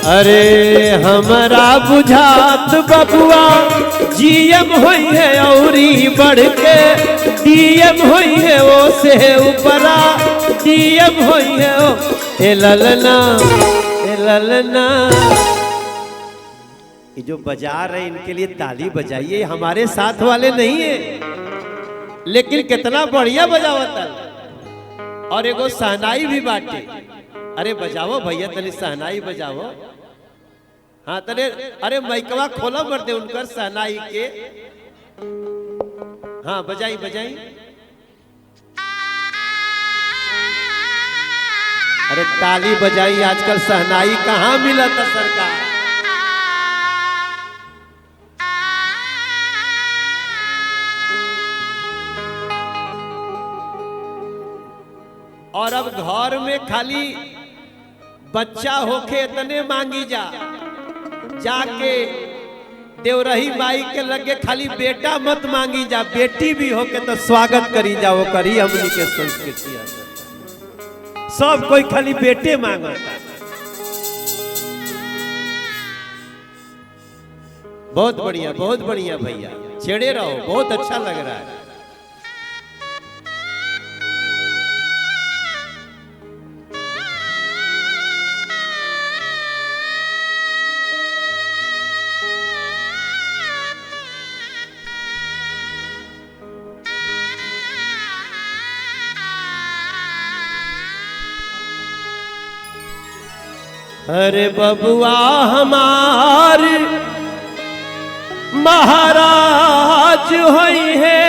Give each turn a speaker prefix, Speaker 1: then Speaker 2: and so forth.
Speaker 1: अरे हमारा बुझात बबुआ जीएम होई है औरी बढ़ के डीएम होई है वो से ऊपरा डीएम होई है ओ ए ललना ए ललना। ये जो बजा रहे इनके लिए ताली बजाइए, हमारे साथ वाले नहीं है लेकिन कितना बढ़िया बजावता। और एगो सहनाई भी बाटे। अरे बजाओ भैया तनी सहनाई बजाओ। हाँ तने अरे माइकवा खोला मर दे उनकर सहनाई के। हाँ बजाई बजाई। अरे ताली बजाई, आजकल सहनाई कहाँ मिला था सरकार। और अब घर में खाली बच्चा होके इतने मांगी जा, जाके देवरही माई के लगे खाली बेटा मत मांगी जा, बेटी भी होके तो स्वागत करी जा। वो करी हमनी के संस्कृति सब कोई खाली बेटे मांगता। बहुत बढ़िया भैया, छेड़े रहो, बहुत अच्छा लग रहा है। अरे बबुआ हमार महाराज होई है